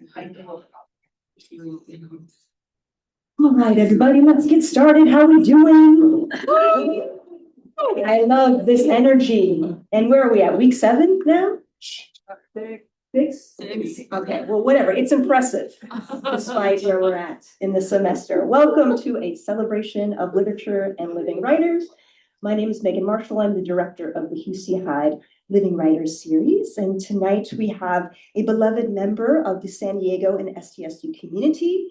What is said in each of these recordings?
All right, everybody, let's get started. How are we doing? I love this energy. And where are we at? Week 7 now? 6? Okay, well, whatever. It's impressive, despite where we're at in the semester. Welcome to a celebration of literature and living writers. My name is Megan Marshall. I'm the director of the Hugh C. Hyde Living Writers series. And tonight we have a beloved member of the San Diego and SDSU community.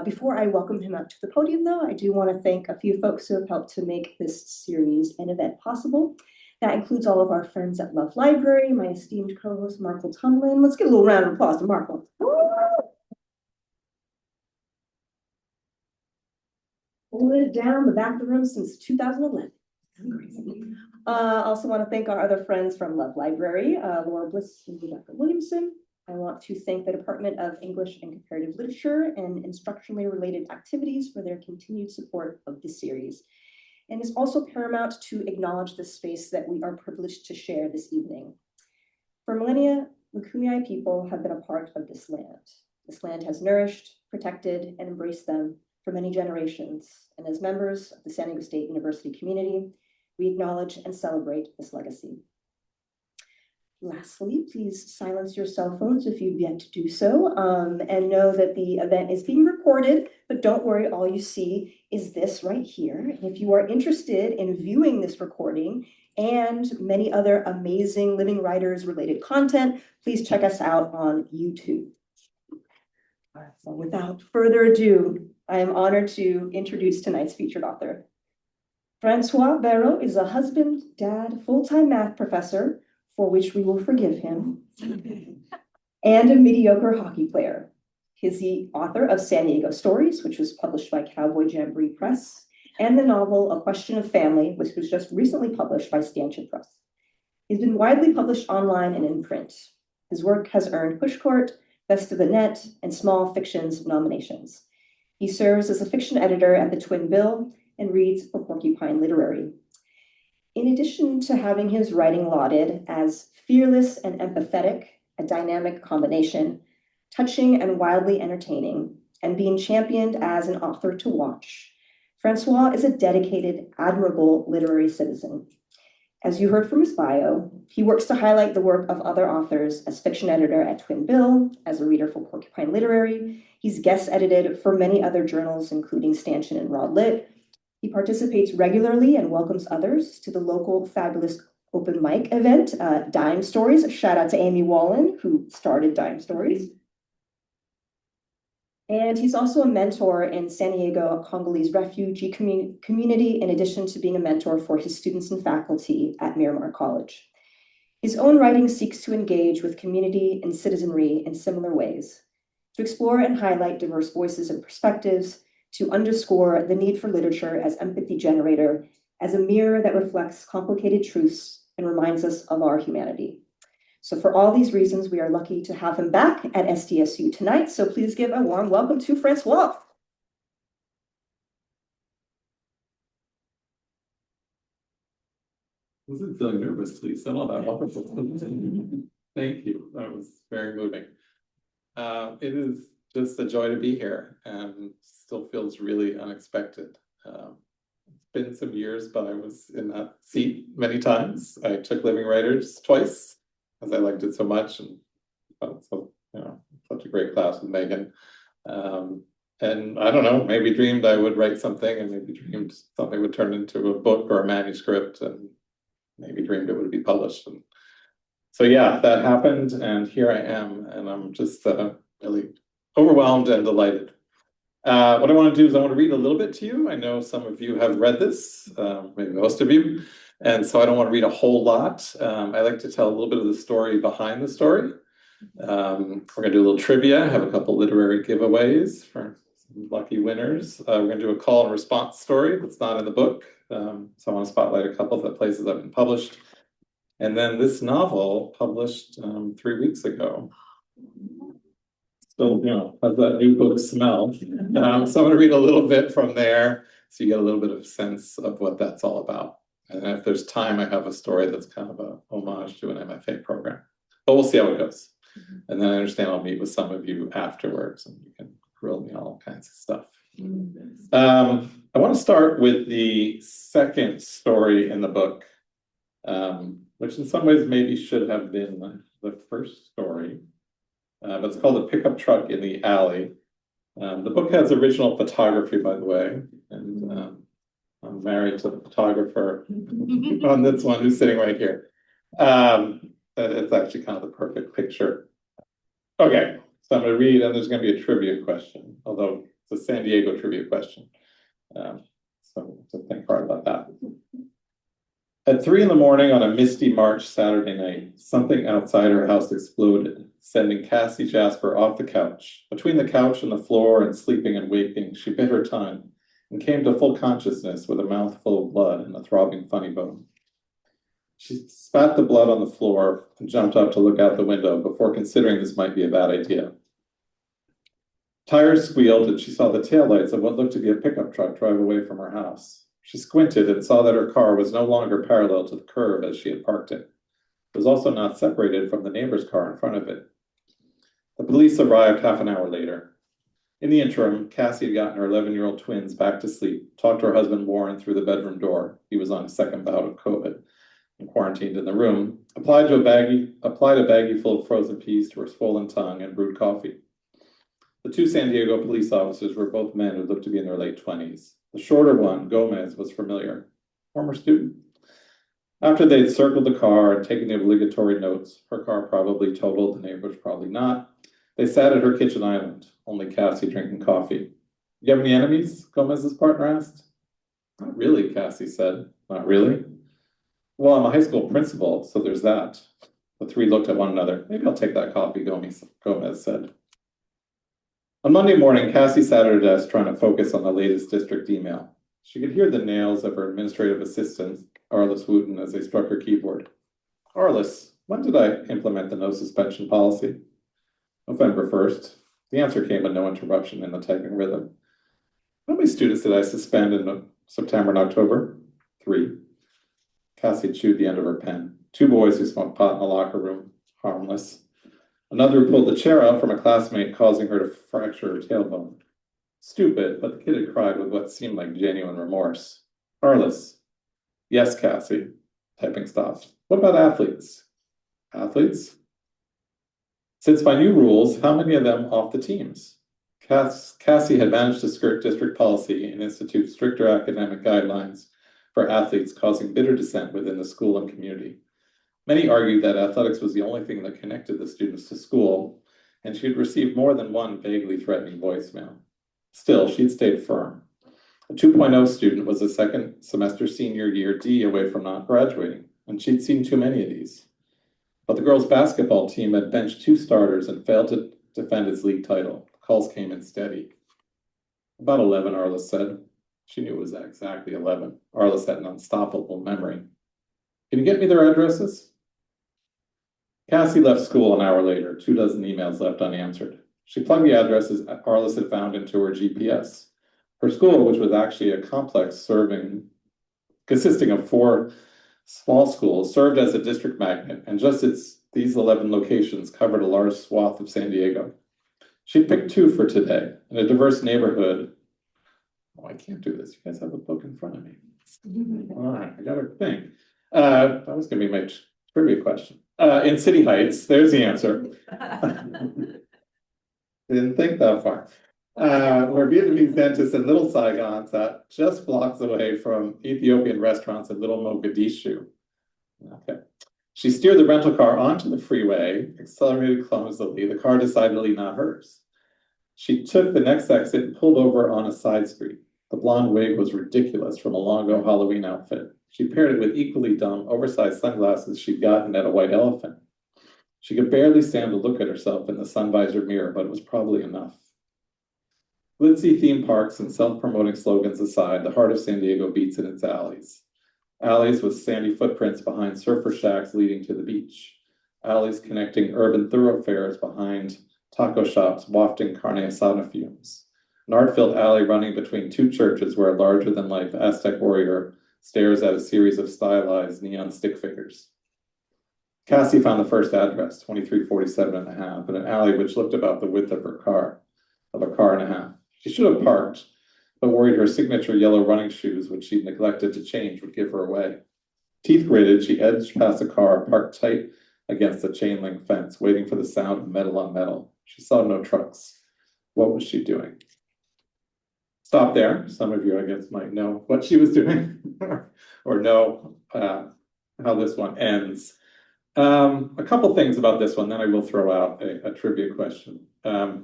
Before I welcome him up to the podium, though, I do want to thank a few folks who have helped to make this series and event possible. That includes all of our friends at Love Library, my esteemed co-host, Markle Tumlin. Let's give a little round of applause to Markle. Holding it down the back of the room since 2011. Also want to thank our other friends from Love Library, Laura Bliss and Rebecca Williamson. I want to thank the Department of English and Comparative Literature and instructionally related activities for their continued support of this series. And it's also paramount to acknowledge the space that we are privileged to share this evening. For millennia, the Kumeyaay people have been a part of this land. This land has nourished, protected, and embraced them for many generations. And as members of the San Diego State University community, we acknowledge and celebrate this legacy. Lastly, please silence your cell phones if you've yet to do so, and know that the event is being recorded, but don't worry, all you see is this right here. And if you are interested in viewing this recording and many other amazing Living Writers related content, please check us out on YouTube. So without further ado, I am honored to introduce tonight's featured author. François Bereaud is a husband, dad, full-time math professor, for which we will forgive him, and a mediocre hockey player. He's the author of San Diego Stories, which was published by Cowboy Jamboree Press, and the novel A Question of Family, which was just recently published by Stanchion Press. He's been widely published online and in print. His work has earned Pushcart, Best of the Net, and Small Fictions nominations. He serves as a fiction editor at the Twin Bill and reads for Porcupine Literary. In addition to having his writing lauded as fearless and empathetic, a dynamic combination, touching and wildly entertaining, and being championed as an author to watch, François is a dedicated, admirable literary citizen. As you heard from his bio, he works to highlight the work of other authors as fiction editor at Twin Bill, as a reader for Porcupine Literary. He's guest edited for many other journals, including Stanchion and Raw Lit. He participates regularly and welcomes others to the local fabulous open mic event, Dime Stories. Shout out to Amy Wallen, who started Dime Stories. And he's also a mentor in San Diego Congolese refugee community, in addition to being a mentor for his students and faculty at Miramar College. His own writing seeks to engage with community and citizenry in similar ways, to explore and highlight diverse voices and perspectives, to underscore the need for literature as empathy generator, as a mirror that reflects complicated truths and reminds us of our humanity. So for all these reasons, we are lucky to have him back at SDSU tonight. So please give a warm welcome to François. I wasn't feeling nervous, please. All that wonderful. Thank you. That was very moving. It is just a joy to be here, and still feels really unexpected. It's been some years, but I was in that seat many times. I took Living Writers twice, as I liked it so much, and so, such a great class with Megan. And I don't know, maybe dreamed I would write something, and maybe dreamed something would turn into a book or a manuscript, and maybe dreamed it would be published. And so yeah, that happened, and here I am, and I'm just really overwhelmed and delighted. What I want to do is I want to read a little bit to you. I know some of you have read this, maybe most of you, and so I don't want to read a whole lot. I like to tell a little bit of the story behind the story. We're going to do a little trivia, have a couple literary giveaways for some lucky winners. We're going to do a call and response story that's not in the book. So I want to spotlight a couple of the places I've been published. And then this novel published 3 weeks ago. Still, has that new book smell. So I'm going to read a little bit from there so you get a little bit of sense of what that's all about. And if there's time, I have a story that's kind of a homage to an MFA program. But we'll see how it goes. And then I understand I'll meet with some of you afterwards and you can grill me on all kinds of stuff. I want to start with the second story in the book, which in some ways maybe should have been the first story, but it's called The Pickup Truck in the Alley. The book has original photography, by the way, and I'm married to the photographer on this one who's sitting right here. It's actually kind of the perfect picture. Okay, so I'm going to read, and there's going to be a trivia question, although it's a San Diego trivia question. So think hard about that. At 3 a.m. on a misty March Saturday night, something outside her house exploded, sending Cassie Jasper off the couch. Between the couch and the floor and sleeping and waking, she bit her tongue and came to full consciousness with a mouthful of blood and a throbbing funny bone. She spat the blood on the floor and jumped up to look out the window before considering this might be a bad idea. Tires squealed and she saw the taillights of what looked to be a pickup truck drive away from her house. She squinted and saw that her car was no longer parallel to the curb as she had parked it. It was also not separated from the neighbor's car in front of it. The police arrived half an hour later. In the interim, Cassie had gotten her 11-year-old twins back to sleep, talked to her husband Warren through the bedroom door. He was on a second bout of COVID and quarantined in the room, applied a baggie full of frozen peas to her swollen tongue and brewed coffee. The 2 San Diego police officers were both men who looked to be in their late 20s. The shorter one, Gomez, was familiar. Former student. After they'd circled the car and taken the obligatory notes, her car probably totaled, the neighbor's probably not, they sat at her kitchen island, only Cassie drinking coffee. You have any enemies? Gomez's partner asked. Not really, Cassie said. Not really? Well, I'm a high school principal, so there's that. The 3 looked at one another. Maybe I'll take that coffee, Gomez said. On Monday morning, Cassie sat at her desk trying to focus on the latest district email. She could hear the nails of her administrative assistant, Arliss Wooten, as they struck her keyboard. Arliss, when did I implement the no suspension policy? November 1st. The answer came with no interruption in the typing rhythm. How many students did I suspend in September and October? 3. Cassie chewed the end of her pen. 2 boys who smoked pot in the locker room. Harmless. Another who pulled the chair out from a classmate, causing her to fracture her tailbone. Stupid, but the kid had cried with what seemed like genuine remorse. Arliss. Yes, Cassie. Typing stopped. What about athletes? Athletes? Since my new rules, how many of them off the teams? Cassie had managed to skirt district policy and institute stricter academic guidelines for athletes, causing bitter dissent within the school and community. Many argued that athletics was the only thing that connected the students to school, and she had received more than one vaguely threatening voicemail. Still, she'd stayed firm. A 2.0 student was a second semester senior year D away from not graduating, and she'd seen too many of these. But the girls' basketball team had benched 2 starters and failed to defend its league title. Calls came in steady. About 11, Arliss said. She knew it was exactly 11. Arliss had an unstoppable memory. Can you get me their addresses? Cassie left school an hour later, 24 emails left unanswered. She plugged the addresses Arliss had found into her GPS. Her school, which was actually a complex consisting of 4 small schools, served as a district magnet, and just these 11 locations covered a large swath of San Diego. She picked 2 for today, in a diverse neighborhood. Oh, I can't do this. You guys have a book in front of me. All right, I got to think. That was going to be my trivia question. In City Heights, there's the answer. Didn't think that far. Where Vietnamese dentists in Little Saigon sat just blocks away from Ethiopian restaurants in Little Mogadishu. Okay. She steered the rental car onto the freeway, accelerated clumsily, the car decidedly not hers. She took the next exit and pulled over on a side street. The blonde wig was ridiculous from a long-ago Halloween outfit. She paired it with equally dumb, oversized sunglasses she'd gotten at a white elephant. She could barely stand to look at herself in the sun-visor mirror, but it was probably enough. Glitzy theme parks and self-promoting slogans aside, the heart of San Diego beats in its alleys. Alleys with sandy footprints behind surfer shacks leading to the beach. Alleys connecting urban thoroughfares behind taco shops wafting carne asada fumes. An art-filled alley running between 2 churches where a larger-than-life Aztec warrior stares at a series of stylized neon stick figures. Cassie found the first address, 2347 and a half, in an alley which looked about the width of her car, of a car and a half. She should have parked, but worried her signature yellow running shoes, which she'd neglected to change, would give her away. Teeth gritted, she edged past a car parked tight against the chain link fence, waiting for the sound of metal on metal. She saw no trucks. What was she doing? Stop there. Some of you, I guess, might know what she was doing or know how this one ends. A couple things about this one, then I will throw out a trivia question.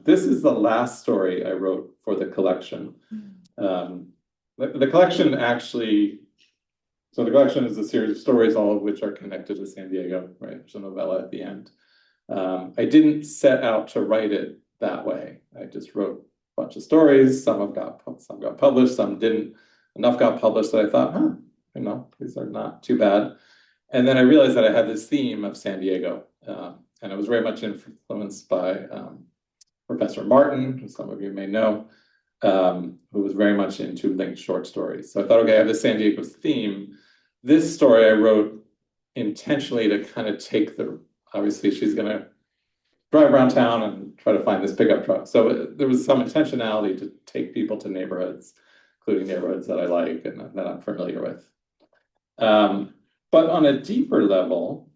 This is the last story I wrote for the collection. The collection actually, so the collection is a series of stories, all of which are connected to San Diego, right? There's a novella at the end. I didn't set out to write it that way. I just wrote a bunch of stories. Some got published, some didn't. Enough got published that I thought, you know, these are not too bad. And then I realized that I had this theme of San Diego, and it was very much influenced by Professor Martin, who some of you may know, who was very much into linked short stories. So I thought, okay, I have this San Diego theme. This story I wrote intentionally to kind of take obviously she's going to drive around town and try to find this pickup truck. So there was some intentionality to take people to neighborhoods, including neighborhoods that I like and that I'm familiar with. But on a deeper level,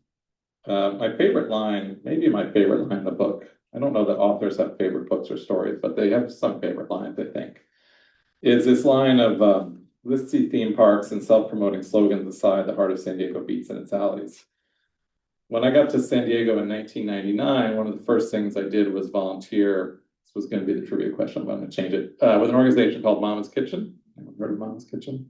my favorite line, maybe my favorite line in the book, I don't know that authors have favorite books or stories, but they have some favorite lines, I think, is this line of, let's see theme parks and self-promoting slogans aside, the heart of San Diego beats in its alleys. When I got to San Diego in 1999, one of the first things I did was volunteer. This was going to be the trivia question, but I'm going to change it, with an organization called Mama's Kitchen. Anyone heard of Mama's Kitchen?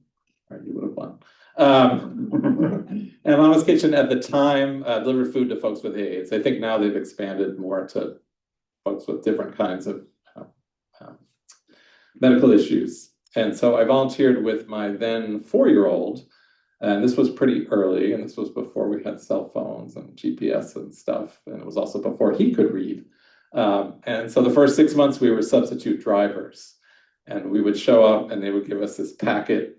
All right, you would have won. And Mama's Kitchen at the time delivered food to folks with AIDS. I think now they've expanded more to folks with different kinds of medical issues. And so I volunteered with my then 4-year-old, and this was pretty early, and this was before we had cell phones and GPS and stuff, and it was also before he could read. And so the first 6 months we were substitute drivers, and we would show up and they would give us this packet.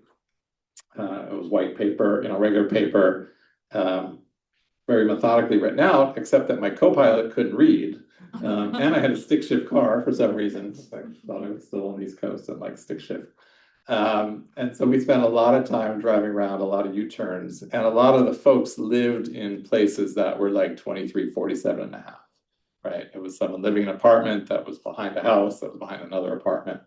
It was white paper, regular paper, very methodically written out, except that my co-pilot couldn't read. And I had a stick shift car for some reason. I thought I was still on the East Coast and like stick shift. And so we spent a lot of time driving around, a lot of U-turns, and a lot of the folks lived in places that were like 2347 and a half, right? It was someone living in an apartment that was behind a house that was behind another apartment.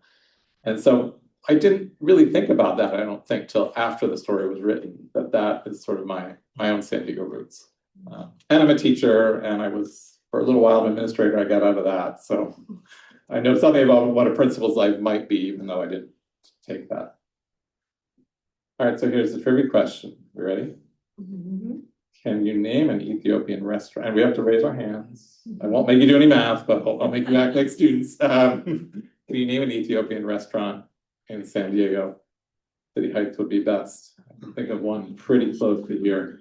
And so I didn't really think about that, I don't think, till after the story was written, that is sort of my own San Diego roots. And I'm a teacher, and I was, for a little while, an administrator. I got out of that. So I know something about what a principal's life might be, even though I didn't take that. All right, so here's the trivia question. You ready? Mm-hmm. Can you name an Ethiopian restaurant? And we have to raise our hands. I won't make you do any math, but I'll make you act like students. Can you name an Ethiopian restaurant in San Diego? City Heights would be best. I can think of one pretty close to here.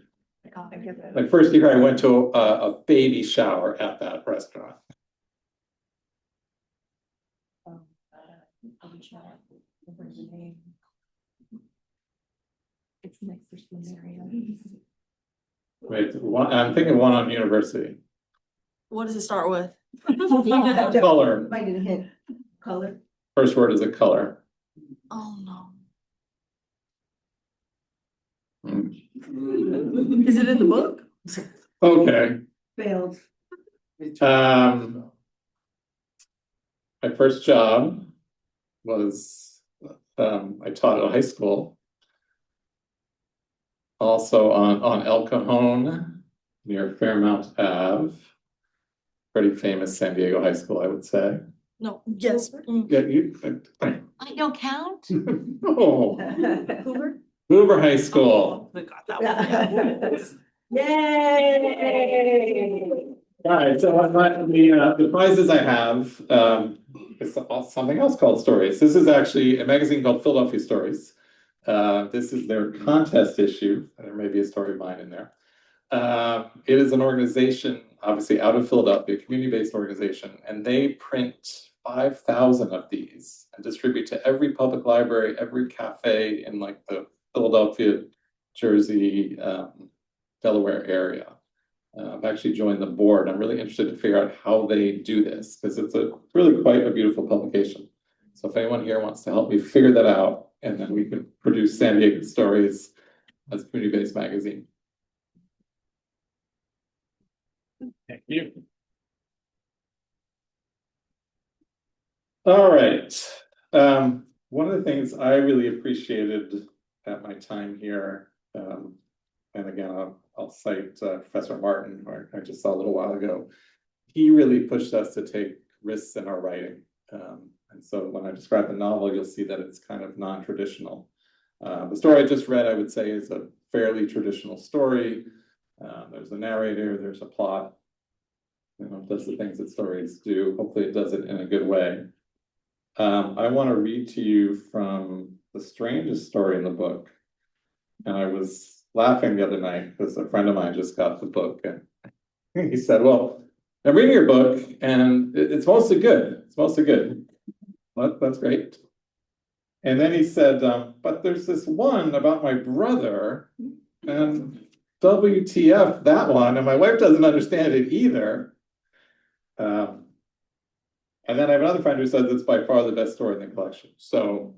My first year, I went to a baby shower at that restaurant. It's next to Samaria. Wait, I'm thinking one on University. What does it start with? Color. Might need a hint. Color. First word is a color. Oh no. Mm. Is it in the book? Okay. Failed. My first job was I taught at a high school, also on El Cajon near Fairmount Ave. Pretty famous San Diego high school, I would say. No. Yes. Yeah, you. I don't count. Oh, Hoover. Hoover High School. We got that one. Yay! All right, so the prizes I have is something else called Stories. This is actually a magazine called Philadelphia Stories. This is their contest issue. There may be a story of mine in there. It is an organization, obviously out of Philadelphia, community-based organization, and they print 5,000 of these and distribute to every public library, every cafe in like the Philadelphia, Jersey, Delaware area. I've actually joined the board. I'm really interested to figure out how they do this, because it's really quite a beautiful publication. So if anyone here wants to help me figure that out, and then we can produce San Diego Stories as a community-based magazine. Thank you. All right. One of the things I really appreciated at my time here, and again, I'll cite Professor Martin, who I just saw a little while ago. He really pushed us to take risks in our writing. And so when I describe the novel, you'll see that it's kind of non-traditional. The story I just read, I would say, is a fairly traditional story. There's a narrator, there's a plot. It does the things that stories do. Hopefully it does it in a good way. I want to read to you from the strangest story in the book. And I was laughing the other night because a friend of mine just got the book, and he said, well, I'm reading your book and it's mostly good. It's mostly good. Well, that's great. And then he said, but there's this one about my brother, and WTF, that one, and my wife doesn't understand it either. And then I have another friend who says it's by far the best story in the collection. So,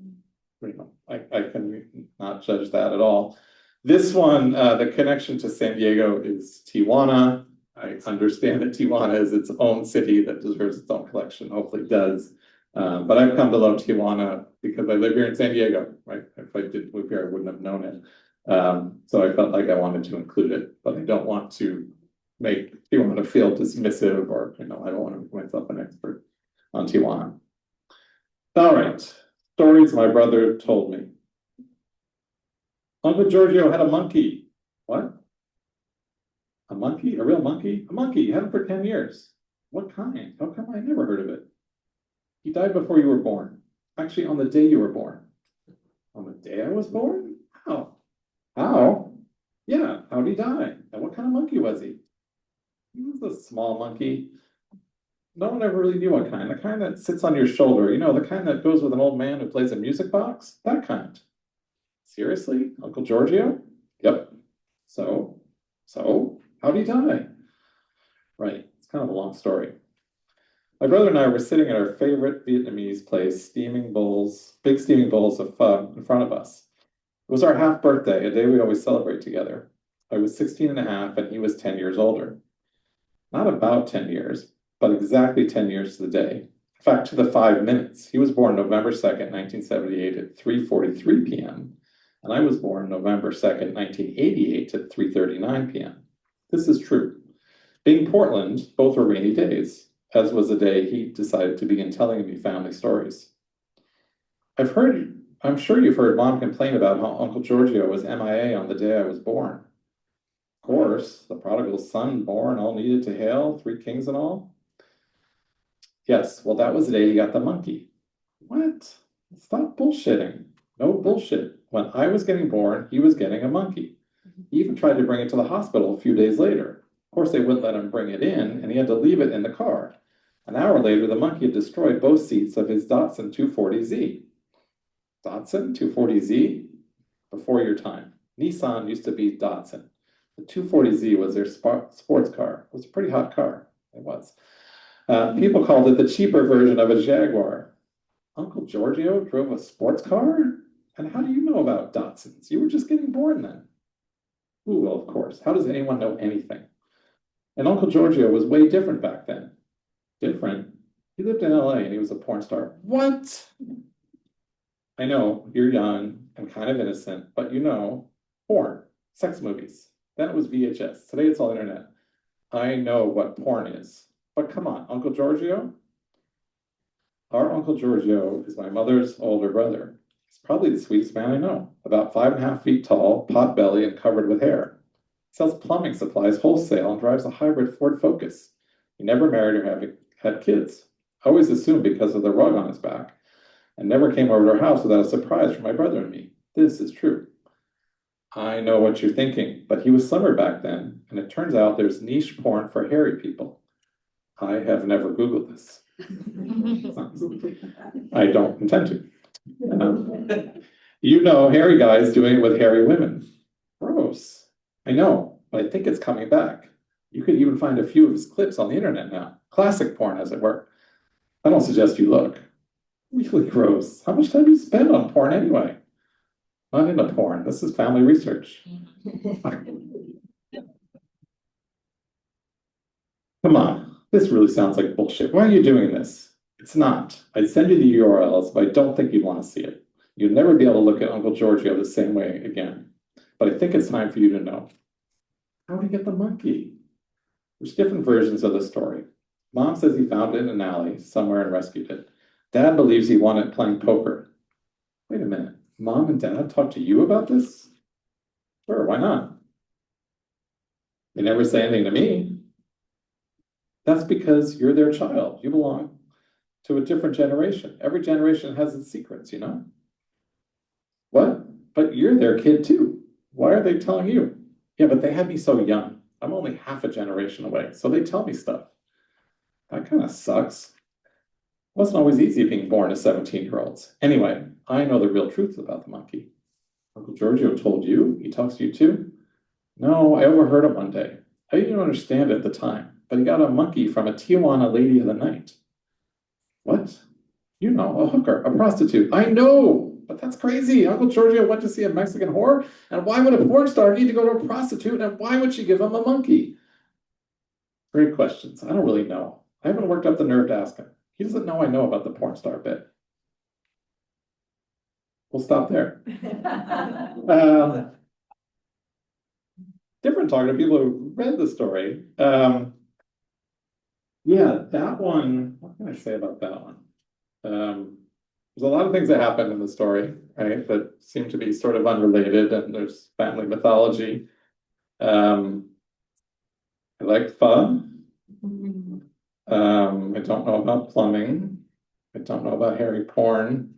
I can not judge that at all. This one, the connection to San Diego is Tijuana. I understand that Tijuana is its own city that deserves its own collection, hopefully it does. But I've come to love Tijuana because I live here in San Diego, right? If I didn't move here, I wouldn't have known it. So I felt like I wanted to include it, but I don't want to make Tijuana feel dismissive, or, I don't want to make myself an expert on Tijuana. All right, stories my brother told me. Uncle Giorgio had a monkey. What? A monkey? A real monkey? A monkey. He had it for 10 years. What kind? How come I never heard of it? He died before you were born. Actually, on the day you were born. On the day I was born? How? How? Yeah, how'd he die? And what kind of monkey was he? He was a small monkey. No one ever really knew what kind. The kind that sits on your shoulder. The kind that goes with an old man who plays a music box. That kind. Seriously? Uncle Giorgio? Yep. So, how'd he die? Right, it's kind of a long story. My brother and I were sitting at our favorite Vietnamese place, big steaming bowls of pho in front of us. It was our half birthday, a day we always celebrate together. I was 16 and a half and he was 10 years older. Not about 10 years, but exactly 10 years to the day. In fact, to the 5 minutes. He was born November 2nd, 1978 at 3:43 p.m. And I was born November 2nd, 1988 at 3:39 p.m. This is true. Being Portland, both were rainy days, as was the day he decided to begin telling me family stories. I'm sure you've heard Mom complain about how Uncle Giorgio was MIA on the day I was born. Of course, the prodigal son born, all needed to hail, 3 kings and all. Yes, well, that was the day he got the monkey. What? Stop bullshitting. No bullshit. When I was getting born, he was getting a monkey. He even tried to bring it to the hospital a few days later. Of course, they wouldn't let him bring it in, and he had to leave it in the car. An hour later, the monkey had destroyed both seats of his Datsun 240Z. Datsun 240Z? Before your time. Nissan used to be Datsun. The 240Z was their sports car. It was a pretty hot car. It was. People called it the cheaper version of a Jaguar. Uncle Giorgio drove a sports car? And how do you know about Datsuns? You were just getting born then. Ooh, well, of course. How does anyone know anything? And Uncle Giorgio was way different back then. Different? He lived in LA and he was a porn star. What? I know, you're young and kind of innocent, but porn, sex movies. Then it was VHS. Today it's all internet. I know what porn is. But come on, Uncle Giorgio? Our Uncle Giorgio is my mother's older brother. He's probably the sweetest man I know. About 5.5 feet tall, pot belly, and covered with hair. He sells plumbing supplies wholesale and drives a hybrid Ford Focus. He never married or had kids. I always assumed because of the rug on his back. And never came over to our house without a surprise from my brother and me. This is true. I know what you're thinking, but he was slimmer back then, and it turns out there's niche porn for hairy people. I have never Googled this. I don't intend to. Hairy guys doing it with hairy women. Gross. I know, but I think it's coming back. You could even find a few of his clips on the internet now. Classic porn, as it were. I don't suggest you look. Really gross. How much time do you spend on porn anyway? Not into porn. This is family research. Come on. This really sounds like bullshit. Why are you doing this? It's not. I'd send you the URLs, but I don't think you'd want to see it. You'd never be able to look at Uncle Giorgio the same way again. But I think it's time for you to know. How did he get the monkey? There's different versions of the story. Mom says he found it in an alley somewhere and rescued it. Dad believes he won it playing poker. Wait a minute. Mom and Dad talked to you about this? Sure, why not? They never say anything to me. That's because you're their child. You belong to a different generation. Every generation has its secrets, you know? What? But you're their kid too. Why are they telling you? Yeah, but they had me so young. I'm only half a generation away, so they tell me stuff. That kind of sucks. It wasn't always easy being born to 17-year-olds. Anyway, I know the real truth about the monkey. Uncle Giorgio told you? He talks to you too? No, I overheard him one day. I didn't understand it at the time, but he got a monkey from a Tijuana lady of the night. What? You know, a hooker, a prostitute. I know, but that's crazy. Uncle Giorgio went to see a Mexican whore, and why would a porn star need to go to a prostitute, and why would she give him a monkey? Great questions. I don't really know. I haven't worked up the nerve to ask him. He doesn't know I know about the porn star bit. We'll stop there. Different talking to people who read the story. Yeah, that one, what can I say about that one? There's a lot of things that happen in the story, right, that seem to be sort of unrelated, and there's family mythology. I like fun. I don't know about plumbing. I don't know about hairy porn.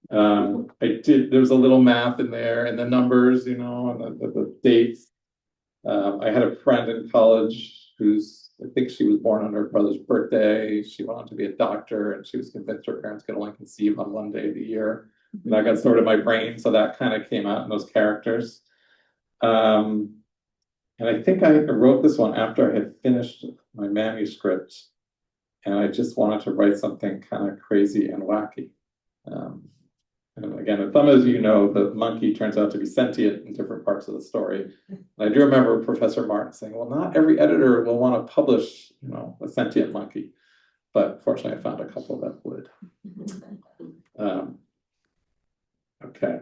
There's a little math in there, and the numbers, you know, and the dates. I had a friend in college I think she was born on her brother's birthday. She wanted to be a doctor, and she was convinced her parents could only conceive on one day of the year. And that got stored in my brain, so that kind of came out in those characters. And I think I wrote this one after I had finished my manuscript, and I just wanted to write something kind of crazy and wacky. And again, as some of you know, the monkey turns out to be sentient in different parts of the story. And I do remember Professor Martin saying, well, not every editor will want to publish, you know, a sentient monkey. But fortunately, I found a couple that would. Okay.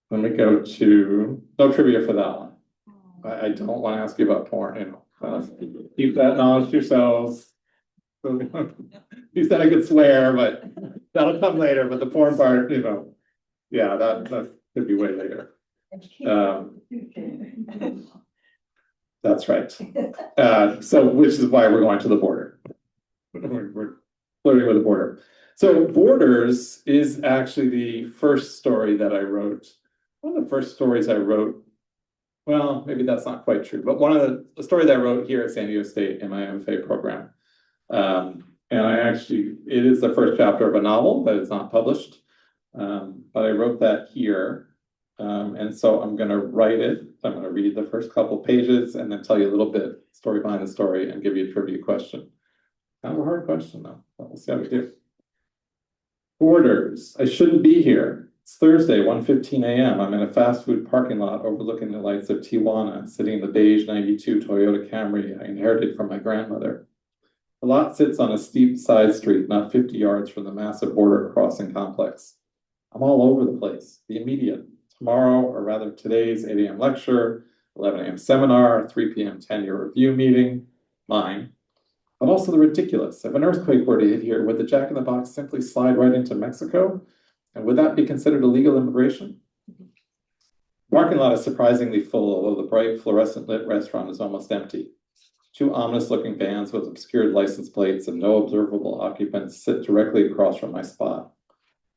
Let me go to, no trivia for that one. I don't want to ask you about porn, you know. Keep that knowledge to yourselves. You said I could swear, but that'll come later. But the porn part, you know, yeah, that could be way later. That's right. So, which is why we're going to the border. We're flirting with the border. So, Borders is actually the first story that I wrote. One of the first stories I wrote. Well, maybe that's not quite true, but one of the story that I wrote here at San Diego State in my MFA program. And it is the first chapter of a novel that is not published, but I wrote that here. And so I'm going to write it. I'm going to read the first couple pages and then tell you a little bit story behind the story and give you a trivia question. Kind of a hard question though, but we'll see how we do. Borders. I shouldn't be here. It's Thursday, 1:15 a.m. I'm in a fast food parking lot overlooking the lights of Tijuana, sitting in the beige 92 Toyota Camry I inherited from my grandmother. The lot sits on a steep side street, not 50 yards from the massive border crossing complex. I'm all over the place. The immediate, tomorrow, or rather today's 8 a.m. lecture, 11 a.m. seminar, 3 p.m. 10-year review meeting, mine. But also the ridiculous. If an earthquake were to hit here, would the Jack in the Box simply slide right into Mexico? And would that be considered illegal immigration? The parking lot is surprisingly full, although the bright fluorescent lit restaurant is almost empty. Two ominous-looking vans with obscured license plates and no observable occupants sit directly across from my spot.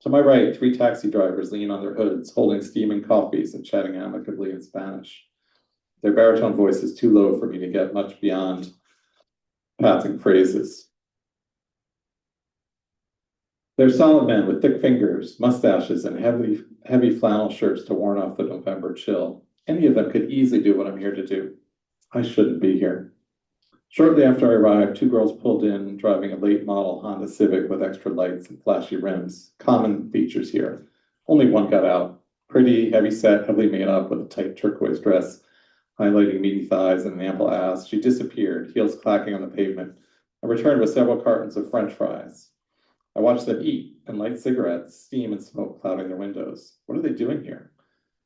To my right, 3 taxi drivers lean on their hoods, holding steaming coffees and chatting amicably in Spanish. Their baritone voice is too low for me to get much beyond passing phrases. They're solid men with thick fingers, mustaches, and heavy flannel shirts to warn off the November chill. Any of them could easily do what I'm here to do. I shouldn't be here. Shortly after I arrived, two girls pulled in, driving a late model Honda Civic with extra lights and flashy rims. Common features here. Only one got out. Pretty, heavy set, heavily made up with a tight turquoise dress, highlighting meaty thighs and an ample ass. She disappeared, heels clacking on the pavement. I returned with several cartons of French fries. I watched them eat and light cigarettes, steam and smoke clouding their windows. What are they doing here?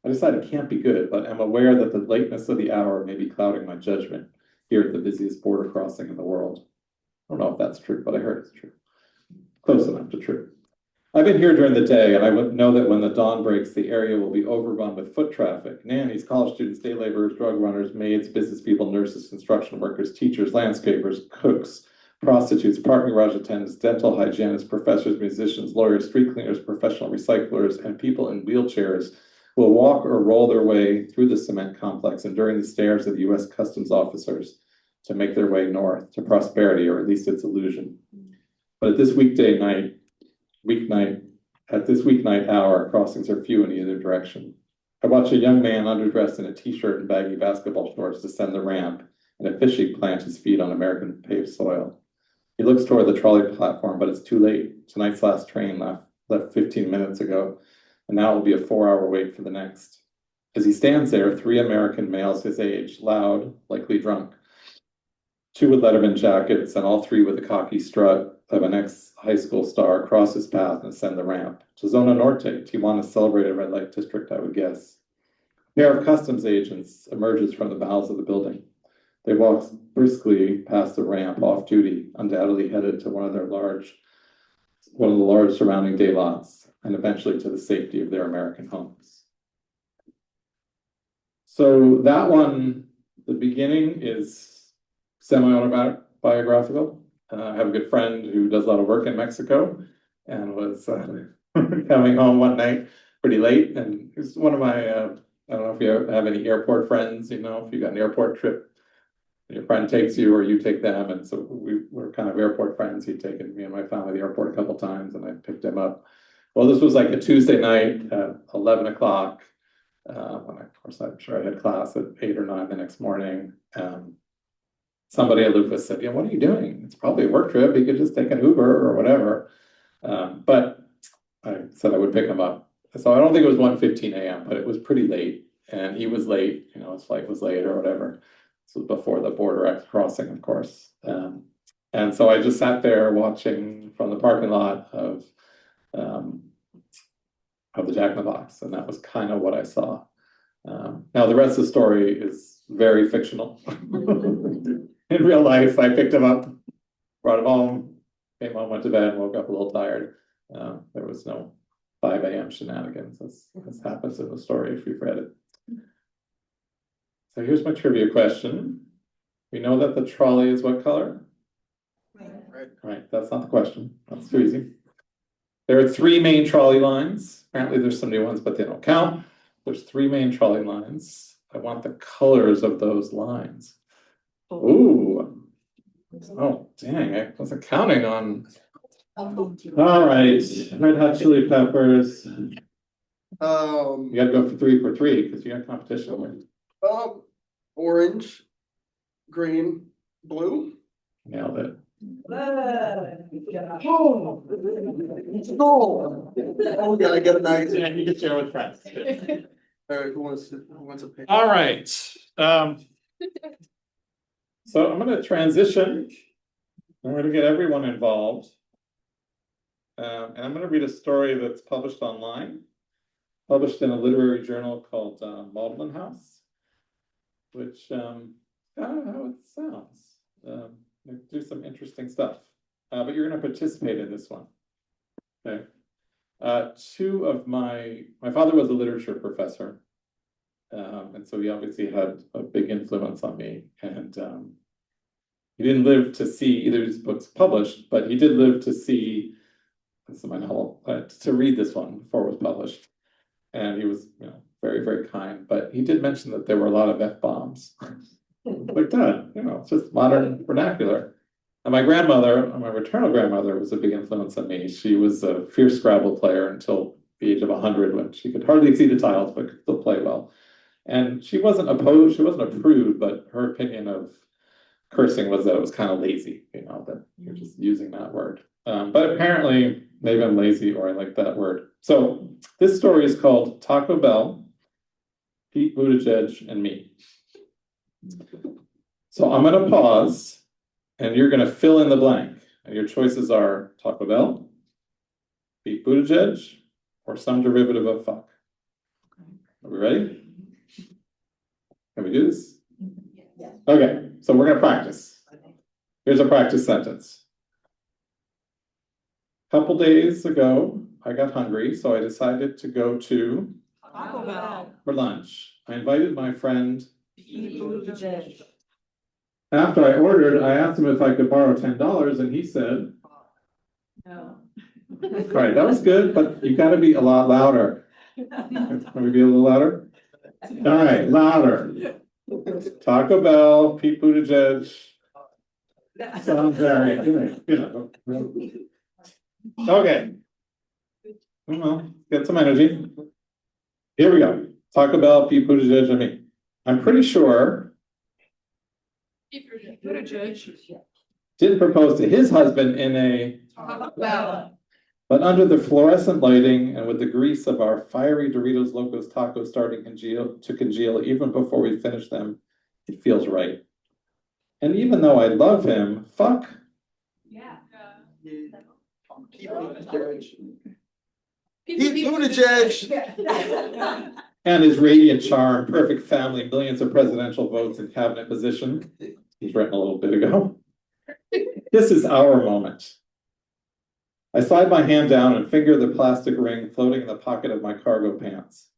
I decided it can't be good, but am aware that the lateness of the hour may be clouding my judgment here at the busiest border crossing in the world. I don't know if that's true, but I heard it's true. Close enough to true. I've been here during the day, and I would know that when the dawn breaks, the area will be overrun with foot traffic. Nannies, college students, day laborers, drug runners, maids, business people, nurses, construction workers, teachers, landscapers, cooks, prostitutes, parking garage attendants, dental hygienists, professors, musicians, lawyers, street cleaners, professional recyclers, and people in wheelchairs will walk or roll their way through the cement complex, enduring the stares of the U.S. Customs officers to make their way north to prosperity, or at least its illusion. But at this weeknight hour, crossings are few in either direction. I watch a young man underdressed in a t-shirt and baggy basketball shorts descend the ramp and officially plant his feet on American paved soil. He looks toward the trolley platform, but it's too late. Tonight's last train left 15 minutes ago, and now it will be a 4-hour wait for the next. As he stands there, 3 American males his age, loud, likely drunk, 2 with Letterman jackets, and all 3 with the cocky strut of an ex-high school star, cross his path and ascend the ramp. To Zona Norte, Tijuana's celebrated red light district, I would guess. A pair of customs agents emerges from the bowels of the building. They walk briskly past the ramp, off duty, undoubtedly headed to one of the large surrounding day lots, and eventually to the safety of their American homes. So that one, the beginning is semi-autobiographical. I have a good friend who does a lot of work in Mexico and was coming home one night pretty late, and he's one of my, I don't know if you have any airport friends, if you got an airport trip, your friend takes you or you take them, and so we're kind of airport friends. He'd taken me and my family to the airport a couple times, and I picked him up. Well, this was like a Tuesday night at 11 o'clock, when of course I'm sure I had class at 8 or 9 the next morning. Somebody at Lucas said, what are you doing? It's probably a work trip. You could just take an Uber or whatever. But I said I would pick him up. So I don't think it was 1:15 a.m., but it was pretty late. And he was late, his flight was late or whatever. This was before the border crossing, of course. And so I just sat there watching from the parking lot of the Jack in the Box. And that was kind of what I saw. Now, the rest of the story is very fictional. In real life, I picked him up, brought him home, came home, went to bed, woke up a little tired. There was no 5 a.m. shenanigans. This happens in the story if you've read it. So here's my trivia question. We know that the trolley is what color? Right, that's not the question. That's too easy. There are 3 main trolley lines. Apparently there's some new ones, but they don't count. There's 3 main trolley lines. I want the colors of those lines. Ooh. Oh, dang, I wasn't counting on. All right, Red Hot Chili Peppers. You gotta go for 3 for 3 because you got competition. Orange, green, blue. Nailed it. Oh, yeah, I get a nice. Yeah, you can share with friends. All right, who wants a pick? All right. So I'm going to transition. I'm going to get everyone involved. And I'm going to read a story that's published online, published in a literary journal called Maudlin House, which I don't know how it sounds. Do some interesting stuff. But you're going to participate in this one. Okay. My father was a literature professor. And so he obviously had a big influence on me. And he didn't live to see either of his books published, but he did live to see, this is my novel, to read this one before it was published. And he was, very, very kind. But he did mention that there were a lot of F-bombs. Like that, it's just modern vernacular. And my grandmother, my maternal grandmother, was a big influence on me. She was a fierce Scrabble player until the age of 100, when she could hardly see the tiles, but could still play well. And she wasn't opposed, she wasn't a prude, but her opinion of cursing was that it was kind of lazy, that you're just using that word. But apparently, maybe I'm lazy or I like that word. So this story is called Taco Bell, Pete Buttigieg, and Me. So I'm going to pause, and you're going to fill in the blank. And your choices are Taco Bell, Pete Buttigieg, or some derivative of fuck. Are we ready? Can we do this? Yeah. Okay, so we're going to practice. Here's a practice sentence. A couple days ago, I got hungry, so I decided to go to Taco Bell. for lunch. I invited my friend. Pete Buttigieg. After I ordered, I asked him if I could borrow $10, and he said, No. all right, that was good, but you got to be a lot louder. Can we be a little louder? All right, louder. Taco Bell, Pete Buttigieg. Sounds very, Okay. Well, get some energy. Here we go. Taco Bell, Pete Buttigieg, and me. I'm pretty sure Pete Buttigieg. didn't propose to his husband in a, Taco Bell. but under the fluorescent lighting and with the grease of our fiery Doritos Locos tacos starting to congeal even before we finish them, it feels right. And even though I love him, fuck. Yeah. Pete Buttigieg. And his radiant charm, perfect family, millions of presidential votes and cabinet position. He's written a little bit ago. This is our moment. I slide my hand down and finger the plastic ring floating in the pocket of my cargo pants.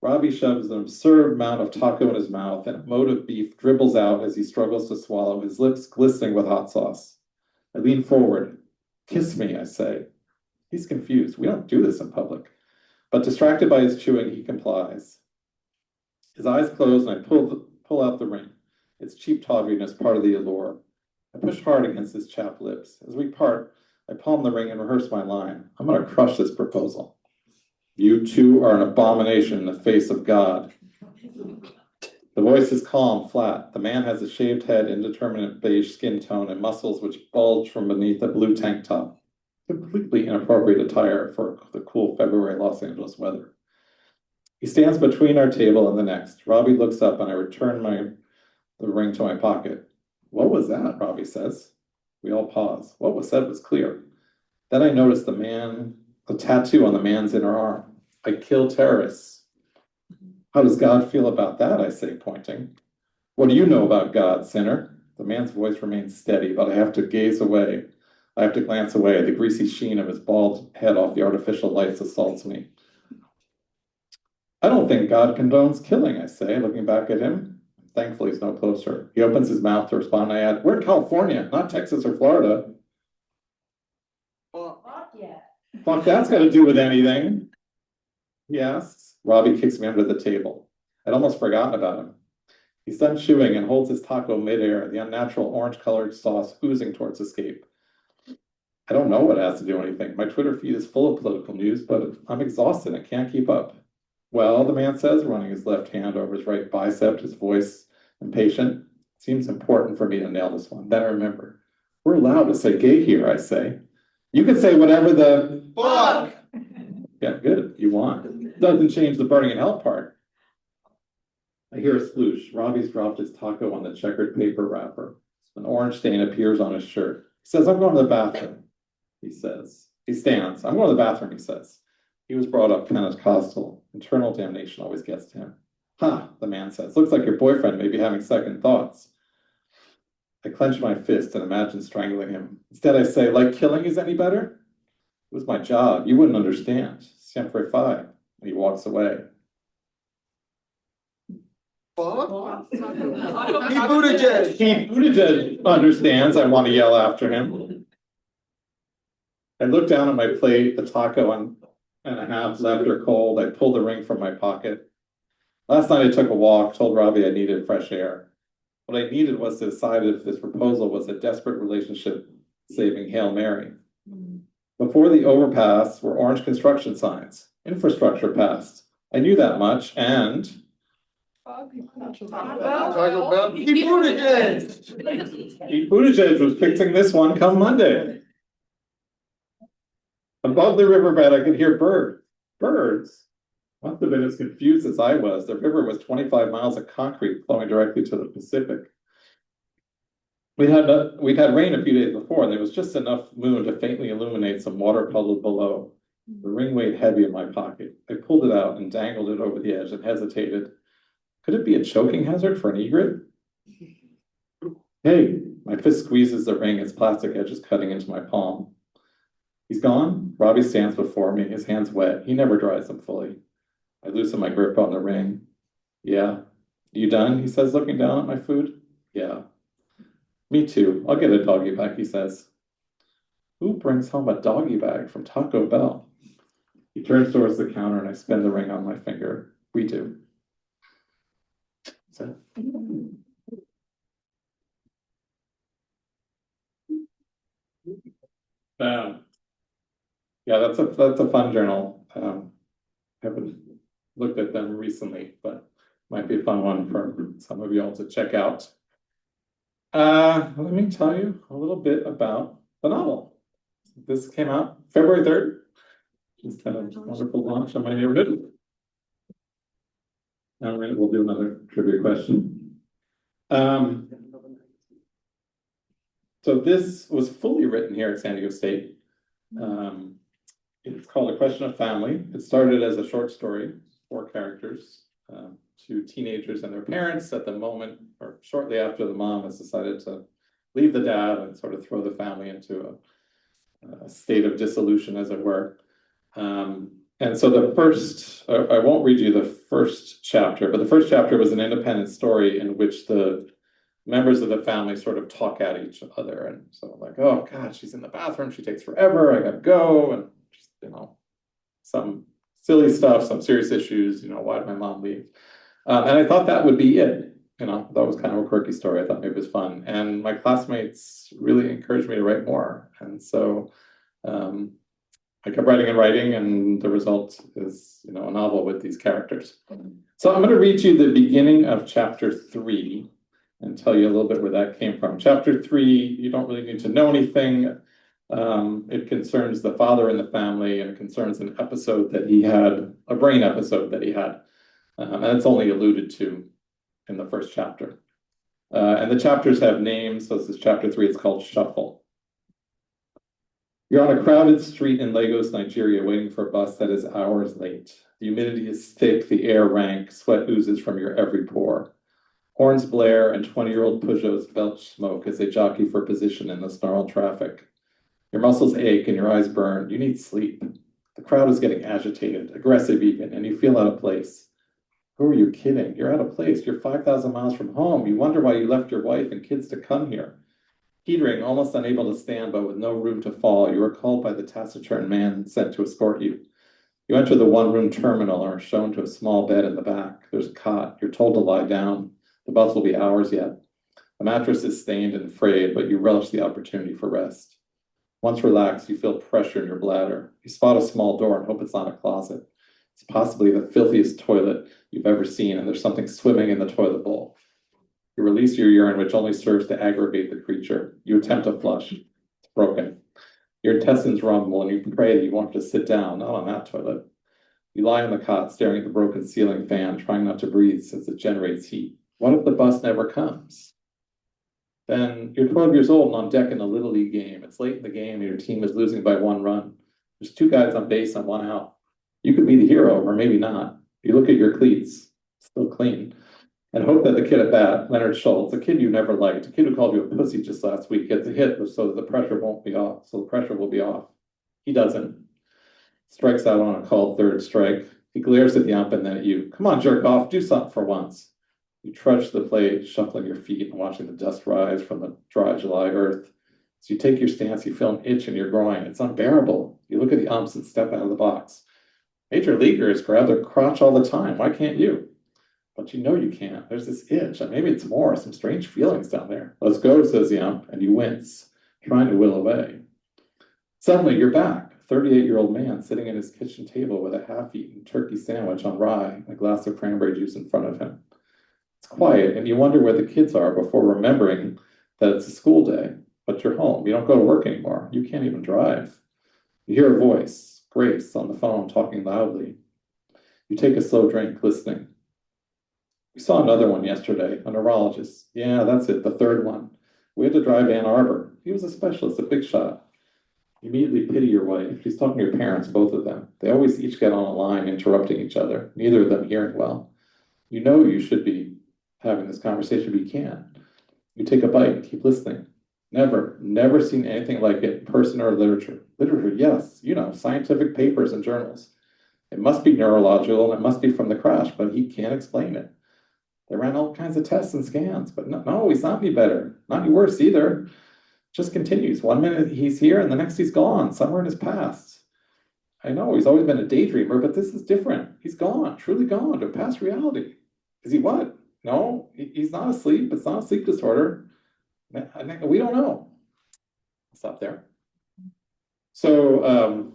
Robbie shoves an absurd amount of taco in his mouth, and a mote of beef dribbles out as he struggles to swallow, his lips glistening with hot sauce. I lean forward. Kiss me, I say. He's confused. We don't do this in public. But distracted by his chewing, he complies. His eyes close, and I pull out the ring. Its cheap tawdriness, part of the allure. I push hard against his chapped lips. As we part, I palm the ring and rehearse my line. I'm going to crush this proposal. You two are an abomination in the face of God. The voice is calm, flat. The man has a shaved head, indeterminate beige skin tone, and muscles which bulge from beneath a blue tank top. Completely inappropriate attire for the cool February Los Angeles weather. He stands between our table and the next. Robbie looks up, and I return the ring to my pocket. What was that? Robbie says. We all pause. What was said was clear. Then I notice the tattoo on the man's inner arm. I kill terrorists. How does God feel about that? I say, pointing. What do you know about God, sinner? The man's voice remains steady, but I have to glance away. The greasy sheen of his bald head off the artificial lights assaults me. I don't think God condones killing, I say, looking back at him. Thankfully, he's no closer. He opens his mouth to respond, and I add, we're in California, not Texas or Florida. Fuck yeah. Fuck, that's got to do with anything. He asks. Robbie kicks me under the table. I'd almost forgotten about him. He's done chewing and holds his taco midair, the unnatural orange-colored sauce oozing towards escape. I don't know what has to do anything. My Twitter feed is full of political news, but I'm exhausted and can't keep up. Well, the man says, running his left hand over his right bicep, his voice impatient. Seems important for me to nail this one. Then I remember, we're allowed to say gay here, I say. You can say whatever the Fuck. Yeah, good, you want. Doesn't change the burning in hell part. I hear a sploosh. Robbie's dropped his taco on the checkered paper wrapper. An orange stain appears on his shirt. He says, I'm going to the bathroom, he says. He stands. I'm going to the bathroom, he says. He was brought up Pentecostal. Internal damnation always gets to him. Ha, the man says. Looks like your boyfriend may be having second thoughts. I clench my fist and imagine strangling him. Instead, I say, like killing is any better? It was my job. You wouldn't understand. Sempre fi. And he walks away. Fuck. Pete Pete Buttigieg. Pete Buttigieg understands. I want to yell after him. I look down at my plate, the taco and a half left or cold. I pull the ring from my pocket. Last night I took a walk, told Robbie I needed fresh air. What I needed was to decide if this proposal was a desperate relationship-saving Hail Mary. Before the overpass were orange construction signs. Infrastructure passed. I knew that much, and Taco Bell. Pete Buttigieg. Pete Buttigieg was fixing this one come Monday. Above the riverbed, I could hear birds. Birds? Must have been as confused as I was. The river was 25 miles of concrete flowing directly to the Pacific. We'd had rain a few days before, and there was just enough moon to faintly illuminate some water puddles below. The ring weighed heavy in my pocket. I pulled it out and dangled it over the edge and hesitated. Could it be a choking hazard for an egret? Hey, my fist squeezes the ring, its plastic edges cutting into my palm. He's gone. Robbie stands before me, his hands wet. He never dries them fully. I loosen my grip on the ring. Yeah. You done? He says, looking down at my food. Yeah. Me too. I'll get a doggy bag, he says. Who brings home a doggy bag from Taco Bell? He turns towards the counter and I spin the ring on my finger. We do. So. Yeah, that's a fun journal. Haven't looked at them recently, but might be a fun one for some of y'all to check out. Let me tell you a little bit about the novel. This came out February 3rd. Just had a wonderful launch on my neighborhood. Now we'll do another trivia question. So this was fully written here at San Diego State. It's called A Question of Family. It started as a short story, 4 characters, 2 teenagers and their parents at the moment, or shortly after the mom has decided to leave the dad and sort of throw the family into a state of dissolution, as it were. And so the first, I won't read you the first chapter, but the first chapter was an independent story in which the members of the family sort of talk at each other. And so like, oh God, she's in the bathroom, she takes forever, I gotta go. And just, some silly stuff, some serious issues, why did my mom leave? And I thought that would be it. That was kind of a quirky story. I thought maybe it was fun. And my classmates really encouraged me to write more. And so I kept writing, and the result is, a novel with these characters. So I'm going to read you the beginning of chapter 3 and tell you a little bit where that came from. Chapter 3, you don't really need to know anything. It concerns the father in the family, and it concerns an episode that he had, a brain episode that he had. And it's only alluded to in the first chapter. And the chapters have names. So this is chapter 3. It's called Shuffle. You're on a crowded street in Lagos, Nigeria, waiting for a bus that is hours late. The humidity is thick, the air rank, sweat oozes from your every pore. Horns blare and 20-year-old Peugeots belch smoke as they jockey for position in the snarled traffic. Your muscles ache and your eyes burn. You need sleep. The crowd is getting agitated, aggressive even, and you feel out of place. Who are you kidding? You're out of place. You're 5,000 miles from home. You wonder why you left your wife and kids to come here. Teetering, almost unable to stand, but with no room to fall, you are called by the taciturn man sent to escort you. You enter the one-room terminal and are shown to a small bed in the back. There's a cot. You're told to lie down. The bus will be hours yet. The mattress is stained and frayed, but you relish the opportunity for rest. Once relaxed, you feel pressure in your bladder. You spot a small door and hope it's not a closet. It's possibly the filthiest toilet you've ever seen, and there's something swimming in the toilet bowl. You release your urine, which only serves to aggravate the creature. You attempt to flush. It's broken. Your intestines rumble, and you pray that you won't just sit down, not on that toilet. You lie on the cot, staring at the broken ceiling fan, trying not to breathe since it generates heat. What if the bus never comes? Then you're 12 years old and on deck in a Little League game. It's late in the game, and your team is losing by 1 run. There's 2 guys on base and 1 out. You could be the hero, or maybe not. You look at your cleats, still clean, and hope that the kid at bat, Leonard Schultz, a kid you never liked, a kid who called you a pussy just last week, gets a hit so that the pressure won't be off. So the pressure will be off. He doesn't. Strikes out on a called third strike. He glares at the ump and then at you. Come on, jerk off, do something for once. You trudge to the plate, shuffling your feet and watching the dust rise from the dry July earth. As you take your stance, you feel an itch in your groin. It's unbearable. You look at the umps and step out of the box. Major leaguers grab their crotch all the time. Why can't you? But you know you can't. There's this itch, and maybe it's more, some strange feelings down there. Let's go, says the ump, and you wince, trying to will away. Suddenly, you're back, a 38-year-old man sitting at his kitchen table with a half-eaten turkey sandwich on rye and a glass of cranberry juice in front of him. quiet and you wonder where the kids are before remembering that it's a school day, but you're home. You don't go to work anymore. You can't even drive. You hear a voice, Grace, on the phone talking loudly. You take a slow drink, listening. We saw another one yesterday, a neurologist. Yeah, that's it, the third one. We had to drive Ann Arbor. He was a specialist, a big shot. You immediately pity your wife. She's talking to your parents, both of them. They always each get on a line, interrupting each other, neither of them hearing well. You know you should be having this conversation, but you can't. You take a bite, keep listening. Never seen anything like it in person or literature. Literature, yes, you know, scientific papers and journals. It must be neurological and it must be from the crash, but he can't explain it. They ran all kinds of tests and scans, but no, he's not any better, not any worse either. Just continues. 1 minute he's here and the next he's gone, somewhere in his past. I know he's always been a daydreamer, but this is different. He's gone, truly gone to past reality. Is he what? No, he's not asleep. It's not a sleep disorder. We don't know. I'll stop there. So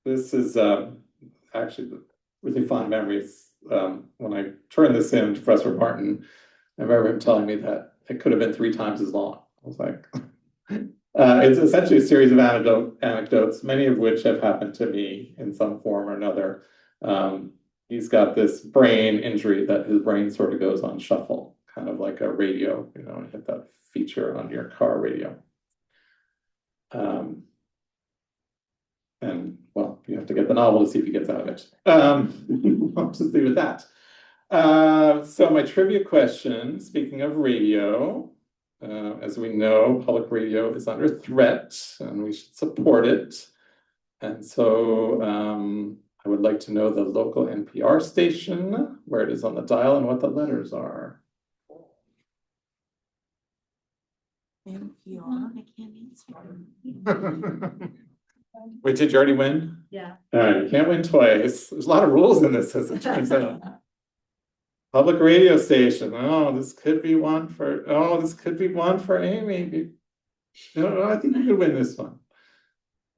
this is actually really fond memories. When I turned this in to Professor Martin, I remember him telling me that it could have been 3 times as long. I was like, it's essentially a series of anecdotes, many of which have happened to me in some form or another. He's got this brain injury that his brain sort of goes on shuffle, kind of like a radio, you know, hit that feature on your car radio. And well, you have to get the novel to see if he gets out of it. I'll just leave it at that. So my trivia question, speaking of radio, as we know, public radio is under threat and we should support it. And so I would like to know the local NPR station, where it is on the dial and what the letters are. NPR, I can't answer. Wait, did you already win? Yeah. All right, you can't win twice. There's a lot of rules in this, as it turns out. Public radio station. Oh, this could be one for. Oh, this could be one for Amy. No, I think you could win this one.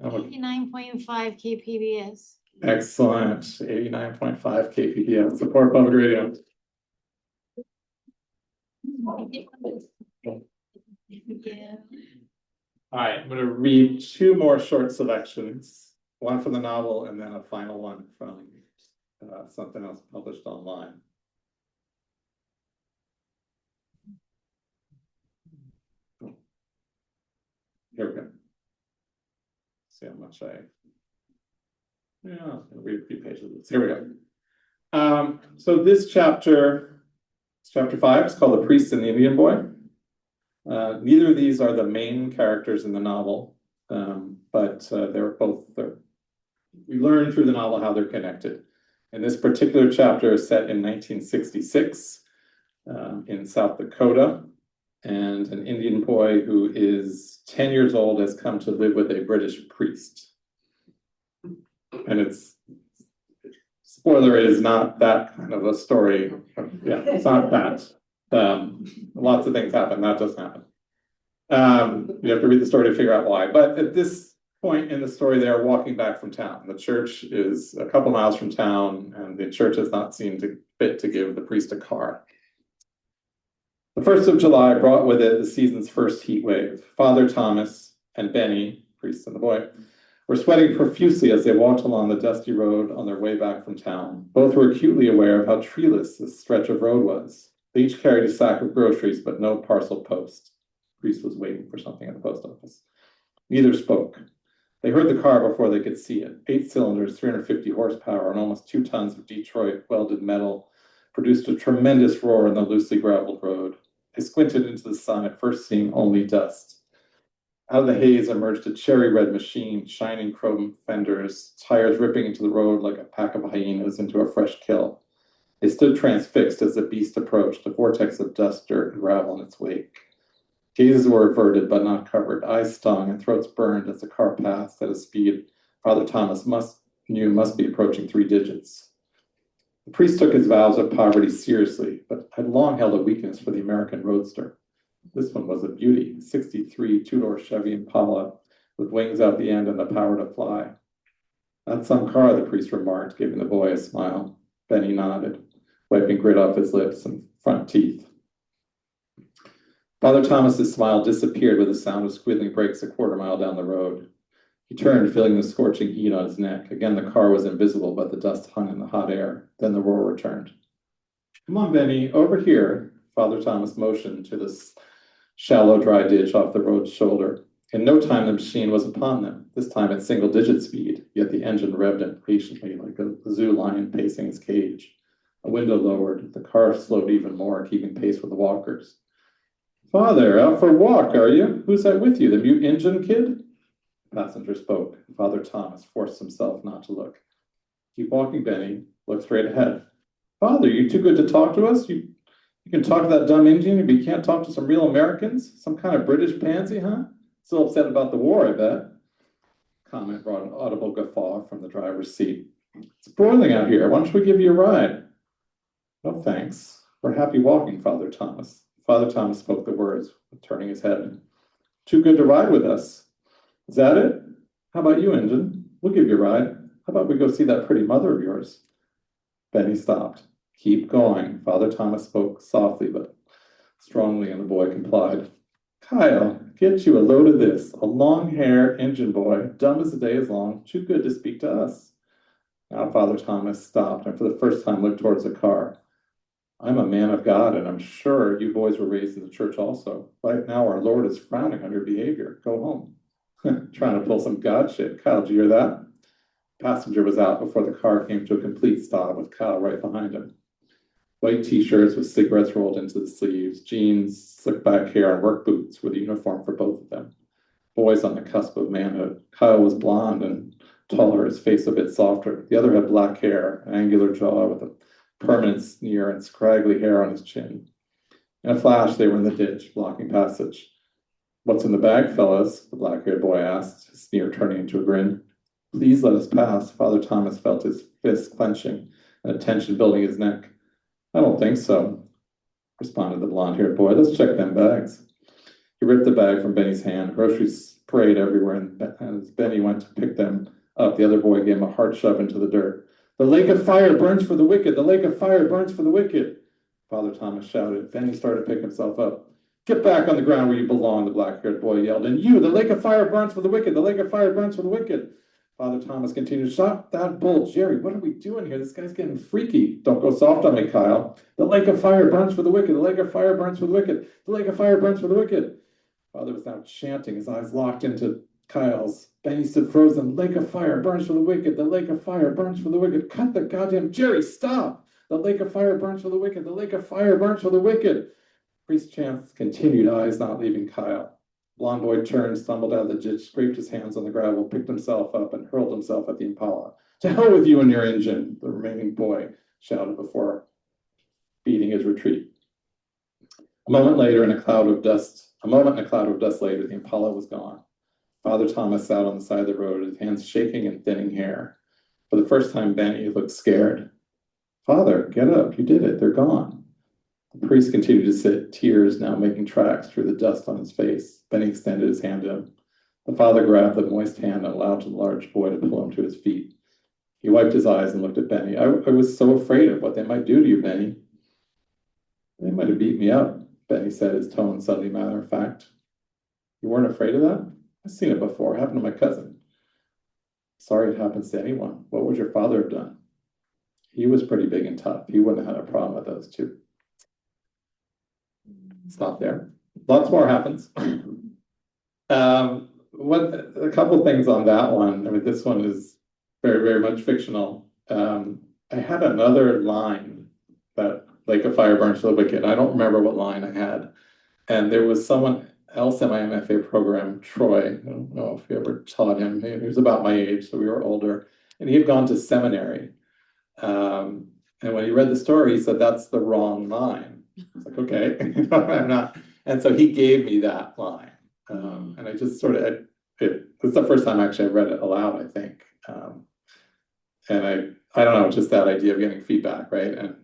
Oh, 89.5 KPBS. excellent. 89.5 KPBS. Support public radio. Yeah. All right, I'm going to read 2 more short selections, one from the novel and then a final one from something else published online. Here we go. See how much yeah, I'll read a few pages. Here we go. So this chapter, chapter 5, is called The Priest and the Indian Boy. Neither of these are the main characters in the novel, but they're both, we learn through the novel how they're connected. And this particular chapter is set in 1966 in South Dakota, and an Indian boy who is 10 years old has come to live with a British priest. And it's, spoiler, it is not that kind of a story. Yeah, it's not that. Lots of things happen, that doesn't happen. You have to read the story to figure out why. But at this point in the story, they are walking back from town. The church is a couple miles from town, and the church has not seen fit to give the priest a car. The 1st of July brought with it the season's first heat wave. Father Thomas and Benny, priest and the boy, were sweating profusely as they walked along the dusty road on their way back from town. Both were acutely aware of how treeless this stretch of road was. They each carried a sack of groceries, but no parcel post. The priest was waiting for something at the post office. Neither spoke. They heard the car before they could see it. 8 cylinders, 350 horsepower, and almost 2 tons of Detroit welded metal produced a tremendous roar on the loosely graveled road. They squinted into the sun, at first seeing only dust. Out of the haze emerged a cherry red machine, shining chrome fenders, tires ripping into the road like a pack of hyenas into a fresh kill. They stood transfixed as the beast approached, a vortex of dust, dirt, and gravel in its wake. Gazes were averted but not covered, eyes stung, and throats burned as the car passed at a speed Father Thomas must be approaching 3 digits. The priest took his vows of poverty seriously, but had long held a weakness for the American roadster. This one was a beauty, 63 2-door Chevy Impala with wings out the end and the power to fly. That's some car, the priest remarked, giving the boy a smile. Benny nodded. wiping grit off his lips and front teeth. Father Thomas's smile disappeared with the sound of squealing brakes a quarter mile down the road. He turned, feeling the scorching heat on his neck. Again, the car was invisible, but the dust hung in the hot air. Then the roar returned. Come on, Benny, over here. Father Thomas motioned to this shallow, dry ditch off the road's shoulder. In no time, the machine was upon them, this time at single-digit speed, yet the engine revved impatiently like a zoo lion pacing his cage. A window lowered. The car slowed even more, keeping pace with the walkers. Father, out for a walk, are you? Who's that with you, the mute engine kid? The passenger spoke. Father Thomas forced himself not to look. Keep walking, Benny. Look straight ahead. Father, you too good to talk to us? You can talk to that dumb Indian, but you can't talk to some real Americans? Some kind of British pansy, huh? Still upset about the war, I bet. Comment brought an audible guffaw from the driver's seat. It's broiling out here. Why don't we give you a ride? No, thanks. We're happy walking, Father Thomas. Father Thomas spoke the words, turning his head. Too good to ride with us. Is that it? How about you, Injun? We'll give you a ride. How about we go see that pretty mother of yours? Benny stopped. Keep going. Father Thomas spoke softly but strongly, and the boy complied. Kyle, get you a load of this. A long-haired Injun boy, dumb as the day is long, too good to speak to us. Now Father Thomas stopped and for the first time looked towards the car. I'm a man of God, and I'm sure you boys were raised in the church also. Right now our Lord is frowning on your behavior. Go home. Trying to pull some God shit. Kyle, did you hear that? Passenger was out before the car came to a complete stop with Kyle right behind him. White t-shirts with cigarettes rolled into the sleeves, jeans, slick back hair, and work boots were the uniform for both of them. Boys on the cusp of manhood. Kyle was blonde and taller, his face a bit softer. The other had black hair, an angular jaw with a permanent sneer and scraggly hair on his chin. In a flash, they were in the ditch, blocking passage. What's in the bag, fellas? The black-haired boy asked, his sneer turning into a grin. Please let us pass. Father Thomas felt his fists clenching and a tension building his neck. I don't think so, responded the blonde-haired boy. Let's check them bags. He ripped the bag from Benny's hand. Groceries sprayed everywhere, and as Benny went to pick them up, the other boy gave him a hard shove into the dirt. The lake of fire burns for the wicked. The lake of fire burns for the wicked. Father Thomas shouted. Benny started to pick himself up. Get back on the ground where you belong, the black-haired boy yelled. And you, the lake of fire burns for the wicked. The lake of fire burns for the wicked. Father Thomas continued, stop that bull, Jerry. What are we doing here? This guy's getting freaky. Don't go soft on me, Kyle. The lake of fire burns for the wicked. The lake of fire burns for the wicked. The lake of fire burns for the wicked. Father was now chanting, his eyes locked into Kyle's. Benny stood frozen. Lake of fire burns for the wicked. The lake of fire burns for the wicked. Cut the goddamn Jerry, stop. The lake of fire burns for the wicked. The lake of fire burns for the wicked. Priest chants continued, eyes not leaving Kyle. Blond boy turned, stumbled out of the ditch, scraped his hands on the gravel, picked himself up, and hurled himself at the Impala. To hell with you and your engine, the remaining boy shouted before beating his retreat. A moment and a cloud of dust later, the Impala was gone. Father Thomas sat on the side of the road, his hands shaking and thinning hair. For the first time, Benny looked scared. Father, get up, you did it, they're gone. The priest continued to sit, tears now making tracks through the dust on his face. Benny extended his hand to him. The father grabbed the moist hand and allowed the large boy to pull him to his feet. He wiped his eyes and looked at Benny. I was so afraid of what they might do to you, Benny. They might have beat me up, Benny said, his tone suddenly matter of fact. You weren't afraid of that? I've seen it before. It happened to my cousin. Sorry it happens to anyone. What would your father have done? He was pretty big and tough. He wouldn't have had a problem with those two. Stop there. Lots more happens. A couple things on that one. I mean, this one is very, very much fictional. I had another line that Lake of Fire burns for the wicked. I don't remember what line I had. And there was someone else in my MFA program, Troy. I don't know if you ever taught him. He was about my age, so we were older. And he had gone to seminary. And when he read the story, he said, that's the wrong line. I was like, okay, I'm not. And so he gave me that line. And I just sort of, it's the first time actually I read it aloud, I think. And I don't know, just that idea of getting feedback, right? And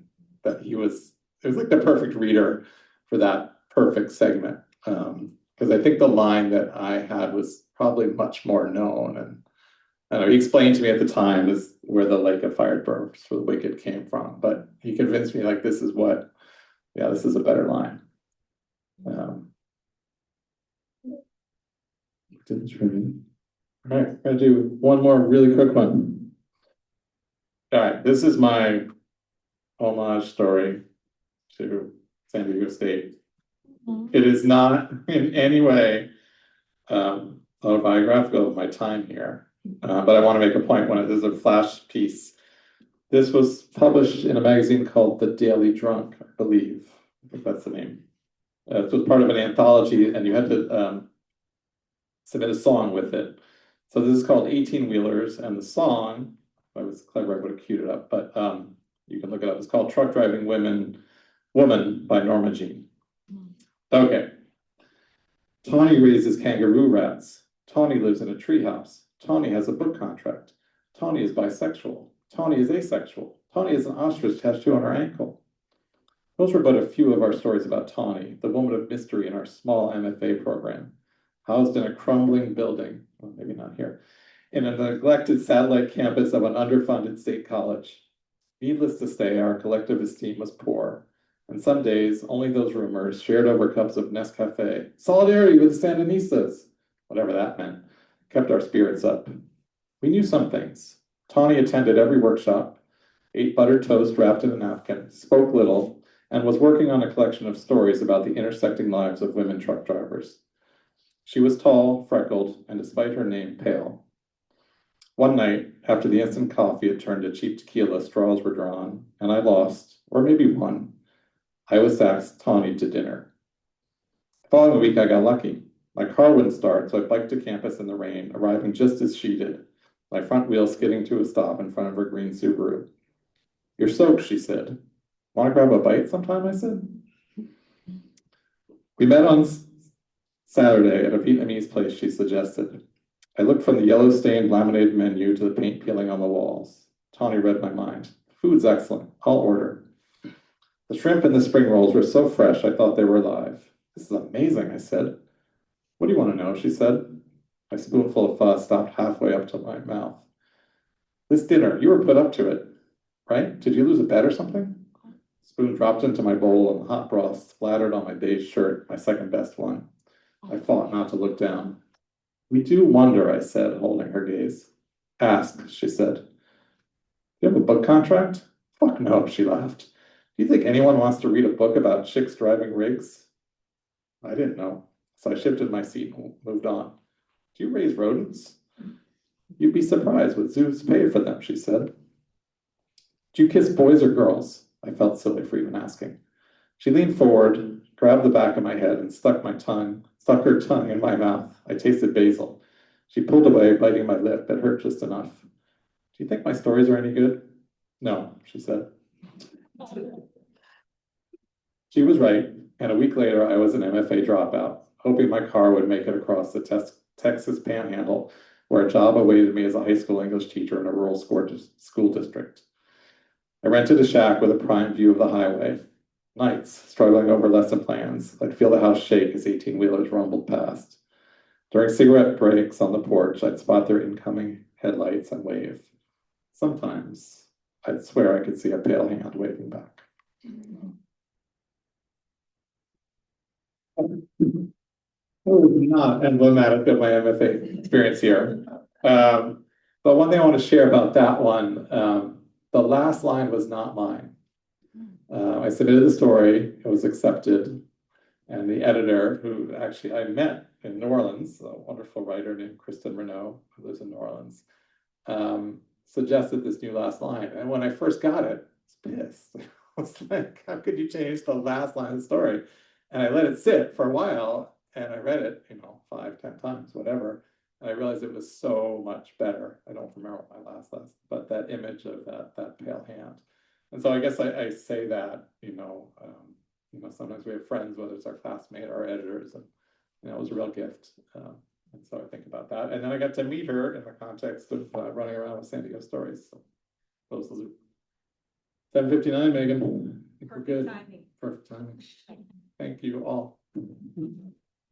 that it was like the perfect reader for that perfect segment. Because I think the line that I had was probably much more known. I don't know, he explained to me at the time this where the lake of fire burns for the wicked came from, but he convinced me like this is what, yeah, this is a better line. Didn't trim. All right, I'm gonna do one more really quick one. All right, this is my homage story to San Diego State. It is not in any way autobiographical of my time here, but I want to make a point when it is a flash piece. This was published in a magazine called The Daily Drunk, I believe. I think that's the name. It was part of an anthology, and you had to submit a song with it. So this is called 18 Wheelers, and the song, if I was clever, I would have queued it up, but you can look it up. It's called Truck Driving Woman by Norma Jean. Okay. Tawny raises kangaroo rats. Tawny lives in a treehouse. Tawny has a book contract. Tawny is bisexual. Tawny is asexual. Tawny has an ostrich tattoo on her ankle. Those were but a few of our stories about Tawny, the woman of mystery in our small MFA program, housed in a crumbling building, well, maybe not here, in a neglected satellite campus of an underfunded state college. Needless to say, our collective esteem was poor, and some days only those rumors shared over cups of Nescafe, solidarity with the Sandinistas, whatever that meant, kept our spirits up. We knew some things. Tawny attended every workshop, ate buttered toast wrapped in a napkin, spoke little, and was working on a collection of stories about the intersecting lives of women truck drivers. She was tall, freckled, and despite her name, pale. One night, after the instant coffee had turned to cheap tequila, straws were drawn, and I lost, or maybe won. I was asked Tawny to dinner. The following week, I got lucky. My car wouldn't start, so I biked to campus in the rain, arriving just as she did, my front wheel skidding to a stop in front of her green Subaru. You're soaked, she said. Want to grab a bite sometime, I said. We met on Saturday at a Vietnamese place she suggested. I looked from the yellow-stained laminated menu to the paint peeling on the walls. Tawny read my mind. Food's excellent. I'll order. The shrimp and the spring rolls were so fresh I thought they were alive. This is amazing, I said. What do you want to know, she said. My spoonful of pho stopped halfway up to my mouth. This dinner, you were put up to it, right? Did you lose a bet or something? Spoon dropped into my bowl and the hot broth splattered on my beige shirt, my second best one. I fought not to look down. We do wonder, I said, holding her gaze. Ask, she said. Do you have a book contract? Fuck no, she laughed. Do you think anyone wants to read a book about chicks driving rigs? I didn't know, so I shifted my seat and moved on. Do you raise rodents? You'd be surprised what zoos pay for them, she said. Do you kiss boys or girls? I felt silly for even asking. She leaned forward, grabbed the back of my head, and stuck her tongue in my mouth. I tasted basil. She pulled away, biting my lip. It hurt just enough. Do you think my stories are any good? No, she said. She was right, and a week later I was an MFA dropout, hoping my car would make it across the Texas Panhandle, where a job awaited me as a high school English teacher in a rural school district. I rented a shack with a prime view of the highway. Nights, struggling over lesson plans, I'd feel the house shake as 18-wheelers rumbled past. During cigarette breaks on the porch, I'd spot their incoming headlights and wave. Sometimes, I'd swear I could see a pale hand waving back. Not emblematic of my MFA experience here. But one thing I want to share about that one, the last line was not mine. I submitted the story, it was accepted, and the editor, who actually I met in New Orleans, a wonderful writer named Kristen Renaud, who lives in New Orleans, suggested this new last line. And when I first got it, I was pissed. I was like, how could you change the last line of the story? And I let it sit for a while, and I read it, 5, 10 times, whatever. And I realized it was so much better. I don't remember what my last, but that image of that pale hand. And so I guess I say that, sometimes we have friends, whether it's our classmate or our editors, and it was a real gift. And so I think about that. And then I got to meet her in the context of running around with San Diego Stories. So those are 7:59, Megan. I think we're good. Timing. Perfect timing. Thank you all.